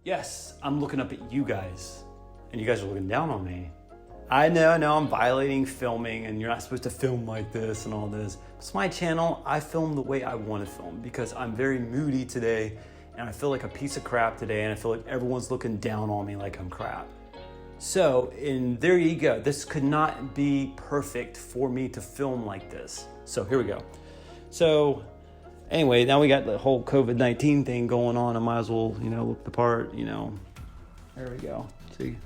Yes, I'm looking up at you guys, and you guys are looking down on me. I know, I'm violating filming, and you're not supposed to film like this and all this. It's my channel. I film the way I want to film because I'm very moody today, and I feel like a piece of crap today, and I feel like everyone's looking down on me like I'm crap. So, and there you go. This could not be perfect for me to film like this. So here we go. So anyway, now we got the whole COVID-19 thing going on. I might as well, look the part, There we go. See,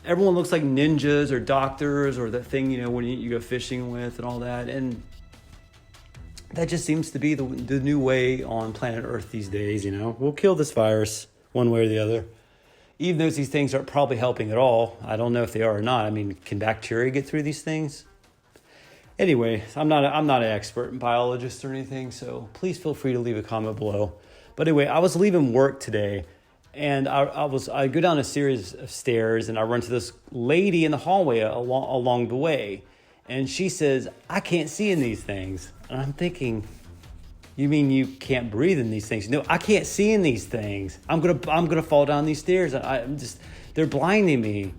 everyone looks like ninjas or doctors or that thing, when you go fishing with and all that. And that just seems to be the new way on planet Earth these days, We'll kill this virus one way or the other. Even though these things aren't probably helping at all. I don't know if they are or not. I mean, can bacteria get through these things? Anyway, I'm not an expert in biologist or anything, so please feel free to leave a comment below. But anyway, I was leaving work today, and I go down a series of stairs, and I run to this lady in the hallway along the way, and she says, "I can't see in these things." And I'm thinking, you mean you can't breathe in these things? No, I can't see in these things. I'm gonna fall down these stairs. They're blinding me.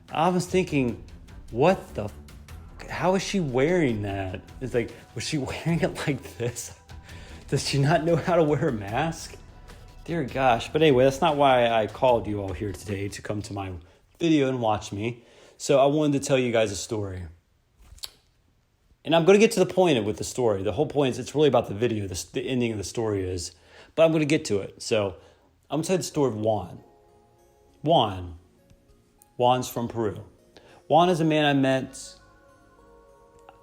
I was thinking, what the? How is she wearing that? It's like, was she wearing it like this? Does she not know how to wear a mask? Dear gosh. But anyway, that's not why I called you all here today to come to my video and watch me. So I wanted to tell you guys a story. And I'm going to get to the point with the story. The whole point is it's really about the video. The ending of the story is. But I'm going to get to it. So I'm going to tell you the story of Juan. Juan's from Peru. Juan is a man I met.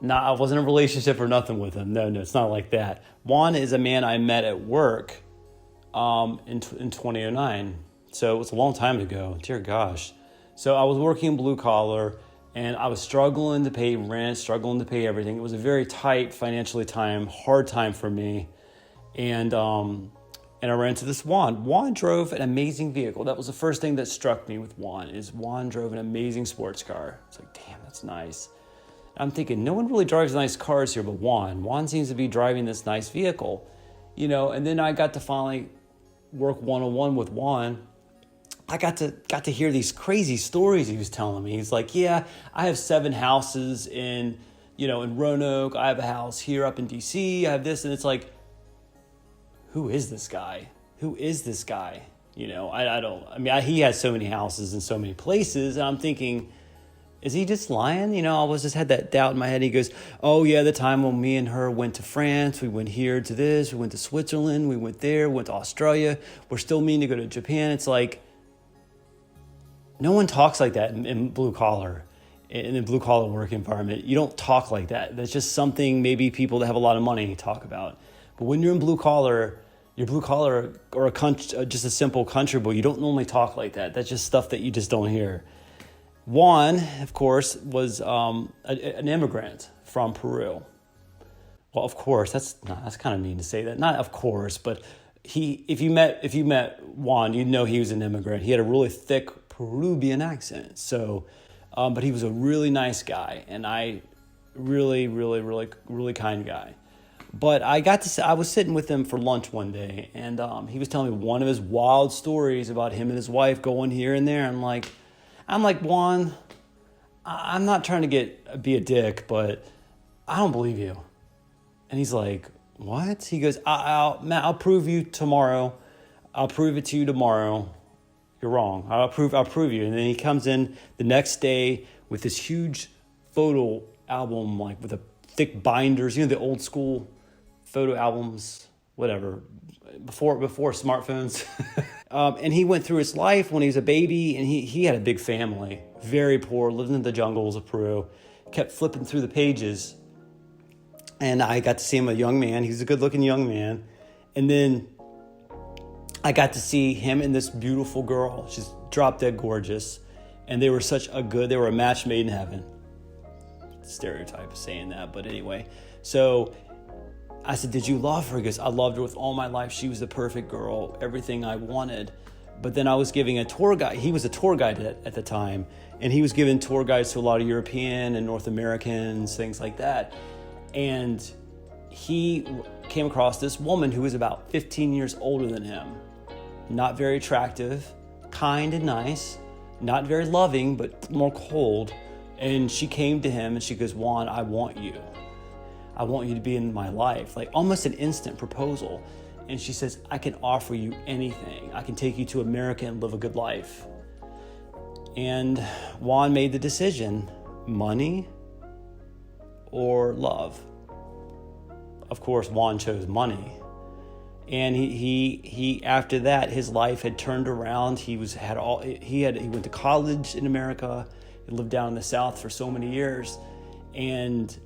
I wasn't in a relationship or nothing with him. No, it's not like that. Juan is a man I met at work in 2009. So it was a long time ago. Dear gosh. So I was working blue collar, and I was struggling to pay rent, struggling to pay everything. It was a very tight financially hard time for me. And I ran into this Juan. Juan drove an amazing vehicle. That was the first thing that struck me with Juan, is Juan drove an amazing sports car. It's like, damn, that's nice. I'm thinking, no one really drives nice cars here but Juan. Juan seems to be driving this nice vehicle, and then I got to finally work one-on-one with Juan. I got to hear these crazy stories he was telling me. He's like, yeah, I have 7 houses in Roanoke. I have a house here up in DC. I have this. And it's like, who is this guy? He has so many houses in so many places. And I'm thinking, is he just lying? I just had that doubt in my head. He goes, oh yeah, the time when me and her went to France, we went here to this, we went to Switzerland, we went there, went to Australia. We're still meaning to go to Japan. It's like, no one talks like that in blue collar, in a blue collar work environment. You don't talk like that. That's just something maybe people that have a lot of money talk about. But when you're in blue collar, or just a simple country boy, you don't normally talk like that. That's just stuff that you just don't hear. Juan, of course, was an immigrant from Peru. Well, of course, that's kind of mean to say that. Not of course, but if you met Juan, you'd know he was an immigrant. He had a really thick Peruvian accent. So, but he was a really nice guy, and really, really, really, really kind guy. But I was sitting with him for lunch one day, and he was telling me one of his wild stories about him and his wife going here and there. I'm like, Juan, I'm not trying to be a dick, but I don't believe you. And he's like, what? He goes, I'll prove you tomorrow. I'll prove it to you tomorrow. You're wrong. I'll prove you. And then he comes in the next day with this huge photo album, like with the thick binders, the old school photo albums, whatever, before smartphones. And he went through his life when he was a baby, and he had a big family, very poor, lived in the jungles of Peru, kept flipping through the pages. And I got to see him a young man. He's a good looking young man. And then I got to see him and this beautiful girl. She's drop dead gorgeous. And they were they were a match made in heaven. Stereotype of saying that, but anyway. So I said, did you love her? He goes, I loved her with all my life. She was the perfect girl, everything I wanted. But then I was giving a tour guide. He was a tour guide at the time. And he was giving tour guides to a lot of European and North Americans, things like that. And he came across this woman who was about 15 years older than him. not very attractive, kind and nice, not very loving, but more cold. And she came to him and she goes, Juan, I want you. I want you to be in my life. Like almost an instant proposal. And she says, I can offer you anything. I can take you to America and live a good life. And Juan made the decision, money or love. Of course, Juan chose money. And he after that, his life had turned around. He went to college in America. He lived down in the South for so many years. And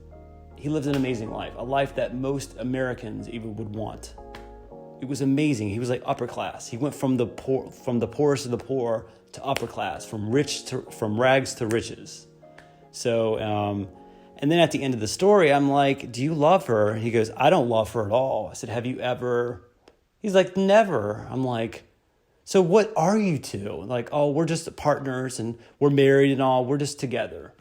he lived an amazing life, a life that most Americans even would want. It was amazing. He was like upper class. He went from the poorest of the poor to upper class, from rags to riches. So, and then at the end of the story, I'm like, do you love her? He goes, I don't love her at all. I said, have you ever? He's like, never. I'm like, so what are you two? Like, oh, we're just partners and we're married and all. We're just together.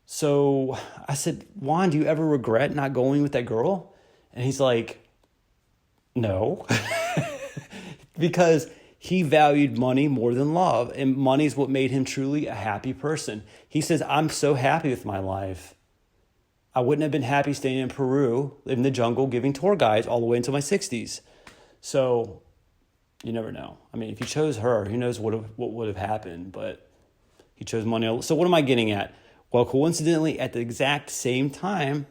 So I said, Juan, do you ever regret not going with that girl? And he's like, no, because he valued money more than love, and money is what made him truly a happy person. He says, I'm so happy with my life. I wouldn't have been happy staying in Peru, in the jungle, giving tour guides all the way until my 60s. So you never know. I mean, if he chose her, who knows what would have happened, but he chose money. So what am I getting at? Well, coincidentally, at the exact same time,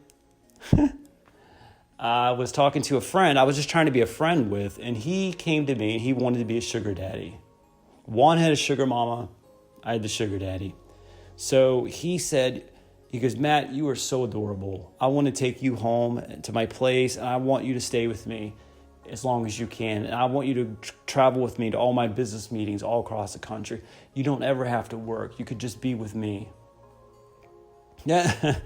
I was talking to a friend I was just trying to be a friend with, and he came to me and he wanted to be a sugar daddy. Juan had a sugar mama. I had the sugar daddy. So he goes, Matt, you are so adorable. I want to take you home to my place, and I want you to stay with me as long as you can. And I want you to travel with me to all my business meetings all across the country. You don't ever have to work. You could just be with me. Yeah.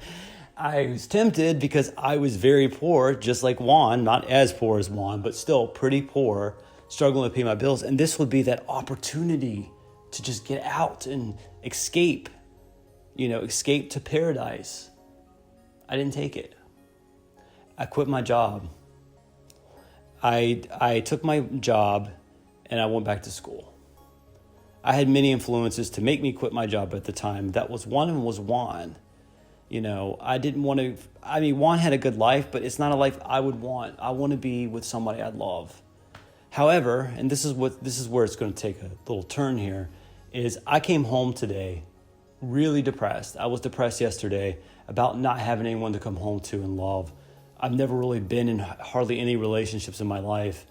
I was tempted because I was very poor, just like Juan, not as poor as Juan, but still pretty poor, struggling to pay my bills. And this would be that opportunity to just get out and escape to paradise. I didn't take it. I quit my job. I took my job and I went back to school. I had many influences to make me quit my job at the time. That was one of them was Juan. I didn't want to, Juan had a good life, but it's not a life I would want. I want to be with somebody I love. However, and this is where it's going to take a little turn here, is I came home today really depressed. I was depressed yesterday about not having anyone to come home to and love. I've never really been in hardly any relationships in my life,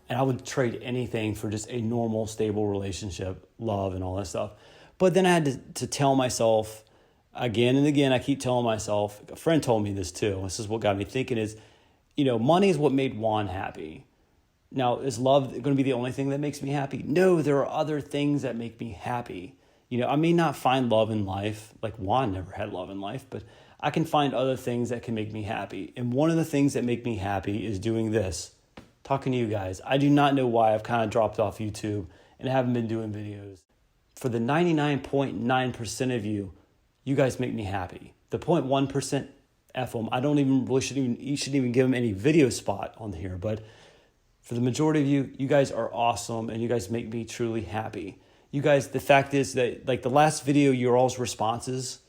and I would trade anything for just a normal, stable relationship, love and all that stuff. But then I had to tell myself, again and again, I keep telling myself, a friend told me this too. This is what got me thinking is, money is what made Juan happy. Now, is love going to be the only thing that makes me happy? No, there are other things that make me happy. I may not find love in life, like Juan never had love in life, but I can find other things that can make me happy. And one of the things that make me happy is doing this, talking to you guys. I do not know why I've kind of dropped off YouTube and haven't been doing videos. For the 99.9% of you, you guys make me happy. The 0.1%, F them. I don't even really you shouldn't even give them any video spot on here. But for the majority of you, you guys are awesome and you guys make me truly happy. You guys, the fact is that like the last video, your all's responses,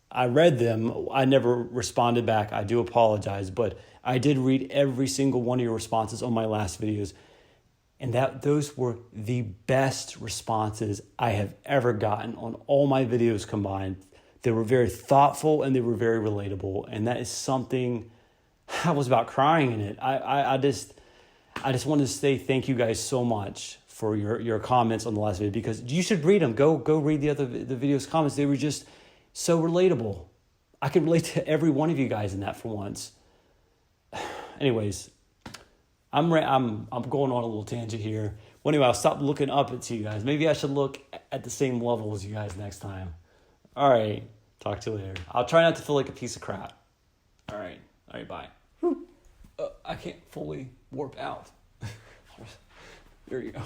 I read them. I never responded back. I do apologize, but I did read every single one of your responses on my last videos. And those were the best responses I have ever gotten on all my videos combined. They were very thoughtful and they were very relatable. And that is something, I was about crying in it. I just wanted to say thank you guys so much for your comments on the last video, because you should read them. Go read the video's comments. They were just so relatable. I could relate to every one of you guys in that for once. Anyways, I'm going on a little tangent here. Well, anyway, I'll stop looking up at you guys. Maybe I should look at the same level as you guys next time. All right. Talk to you later. I'll try not to feel like a piece of crap. All right, bye. I can't fully warp out. There you go.